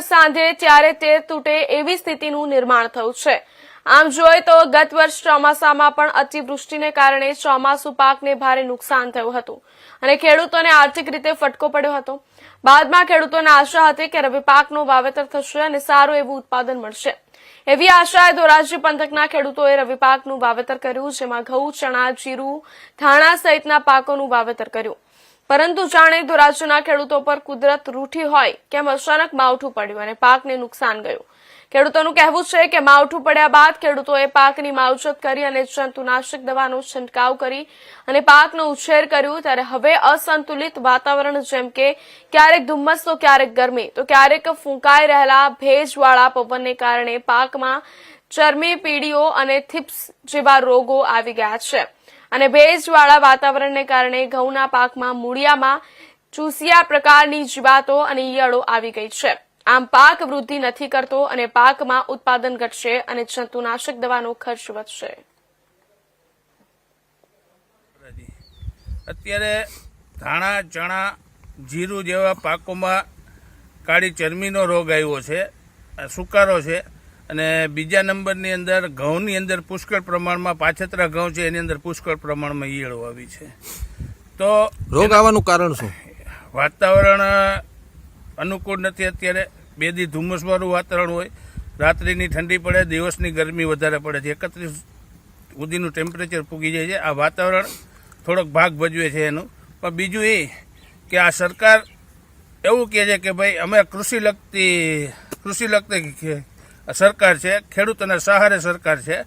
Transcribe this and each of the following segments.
સાંધે ત્યારે તે તૂટે એવી સ્થિતિનું નિર્માણ થયું છે। આમ જોઈએ તો ગત વર્ષ ચોમાસામાં પણ અતિવૃષ્ટિને કારણે ચોમાસુ પાકને ભારે નુકસાન થયું હતું અને ખેડૂતોને આર્થિક રીતે ફટકો પડ્યો હતો। બાદમાં ખેડૂતોને આશા હતી કે રવિ પાકનું વાવેતર થશે અને સારું એવું ઉત્પાદન મળશે। એવી આશાએ ધોરાજી પંથકના ખેડૂતોએ રવિ પાકનું વાવેતર કર્યું, જેમાં ઘઉં, ચણા, જીરું, ધાણા સહિતના પાકોનું વાવેતર કર્યું। પરંતુ જાણે ધોરાજીના ખેડૂતો પર કુદરત રૂઠી હોય કેમ અચાનક માવઠું પડ્યું અને પાકને નુકસાન ગયું। ખેડૂતોનું કહેવું છે કે માવઠું પડ્યા બાદ ખેડૂતોએ પાકની માવજત કરી અને જંતુનાશક દવાનો છંટકાવ કરી અને પાકનો ઉછેર કર્યો, ત્યારે હવે અસંતુલિત વાતાવરણ જેમ કે ક્યારેક ધુમ્મસ તો ક્યારેક ગરમી તો ક્યારેક ફૂંકાઈ રહેલા ભેજવાળા પવનને કારણે પાકમાં ચરમી પીડીઓ અને થીપ્સ જેવા રોગો આવી ગયા છે અને ભેજવાળા વાતાવરણને કારણે ઘઉંના પાકમાં મૂળિયામાં ચૂસિયા પ્રકારની જીવાતો અને ઈયળો આવી ગઈ છે। આમ પાક વૃદ્ધિ નથી કરતો અને પાકમાં ઉત્પાદન ઘટશે અને જંતુનાશક દવાનો ખર્ચ વધશે। અત્યારે ધાણા, ચણા, જીરું જેવા પાકોમાં કાળી ચરમીનો રોગ આવ્યો છે, સુકારો છે અને બીજા નંબરની અંદર ઘઉંની અંદર પુષ્કળ પ્રમાણમાં પાછતરા ઘઉં છે, એની અંદર પુષ્કળ પ્રમાણમાં ઈયળો આવી છે। તો રોગ આવવાનું કારણ શું? વાતાવરણ અનુકૂળ નથી। અત્યારે બે દી ધુમ્મસવાળું વાતાવરણ હોય, રાત્રિની ઠંડી પડે, દિવસની ગરમી વધારે પડે છે, 31 સુધીનું ટેમ્પરેચર પૂગી જાય છે। આ વાતાવરણ થોડોક ભાગ ભજવે છે એનું। પણ બીજું એ કે આ સરકાર એવું કહે છે કે ભાઈ અમે કૃષિ લગતી સરકાર છે, ખેડૂતોના સહારે સરકાર છે,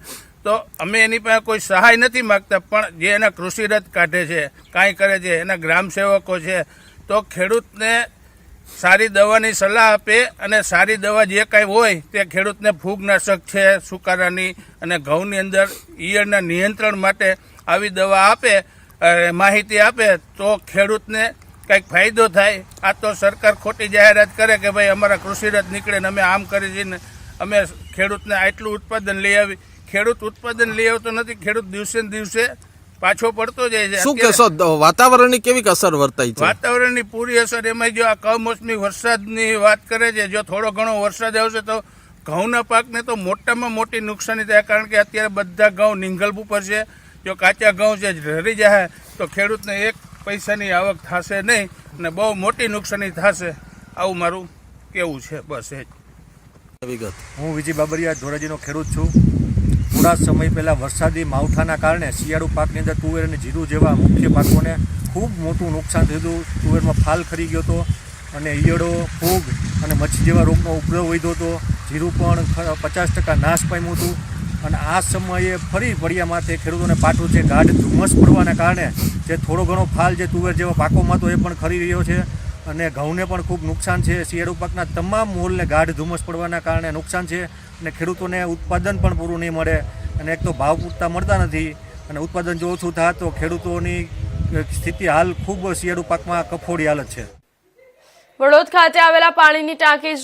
તો અમે એની પાસે કોઈ સહાય નથી માગતા, પણ જે એના કૃષિ રથ કાઢે છે, કાંઈ કરે છે, એના ગ્રામ સેવકો છે, તો ખેડૂતને સારી દવાની સલાહ આપે અને સારી દવા જે કાંઈ હોય તે ખેડૂતને ફૂગનાશક છે સુકારાની અને ઘઉંની અંદર ઈયળના નિયંત્રણ માટે આવી દવા આપે, માહિતી આપે તો ખેડૂતને કંઈક ફાયદો થાય। આ તો સરકાર ખોટી જાહેરાત કરે કે ભાઈ અમારા કૃષિ રથ નીકળે ને અમે આમ કરી છીએ, અમે ખેડૂતને આટલું ઉત્પાદન લઈ આવી। ખેડૂત ઉત્પાદન લઈ આવતો નથી, ખેડૂત દિવસે ને દિવસે પાછો પડતો જાય છે। શું કહેશો, વાતાવરણની કેવી અસર વર્તાય છે? વાતાવરણની પૂરી અસર એમાં જો આ કમોસમી વરસાદની વાત કરે છે, જો થોડો ઘણો વરસાદ આવશે તો ઘઉંના પાકને તો મોટામાં મોટી નુકસાની થાય, કારણ કે અત્યારે બધા ઘઉં નિંગલ ઉપર છે। જો કાચા ઘઉં છે ઢરી જાય તો ખેડૂતને 1 પૈસાની આવક થશે નહીં અને બહુ મોટી નુકસાની થશે। આવું મારું કેવું છે, બસ એ જ વિગત। હું વિજય બાબરિયા ધોરાજીનો ખેડૂત છું। થોડા સમય પહેલાં વરસાદી માવઠાના કારણે શિયાળુ પાકની અંદર તુવેર અને જીરું જેવા મુખ્ય પાકોને ખૂબ મોટું નુકસાન થયું હતું। તુવેરમાં ફાલ ખરી ગયો હતો અને ઈયળો, ફૂગ અને મચ્છી જેવા રોગનો ઉપદ્રવ વધ્યો હતો। જીરું પણ 50% નાશ પામ્યું હતું અને આ સમયે ફરી વળિયા માથે ખેડૂતોને પાટું છે। ગાઢ ધુમ્મસ પડવાના કારણે જે થોડો ઘણો ફાલ જે તુવેર જેવા પાકોમાં તો એ પણ ખરી રહ્યો છે અને ઘઉંને પણ ખૂબ નુકસાન છે। શિયાળુ પાકના તમામ મોલને ગાઢ ધુમ્મસ પડવાના કારણે નુકસાન છે અને ખેડૂતોને ઉત્પાદન પણ પૂરું નહીં મળે અને એક તો ભાવ પૂરતા મળતા નથી અને ઉત્પાદન જો ઓછું થાય તો ખેડૂતોની સ્થિતિ હાલ ખૂબ શિયાળુ પાકમાં કફોડી હાલત છે। વડોદ ખાતે આવેલા પાણીની ટાંકી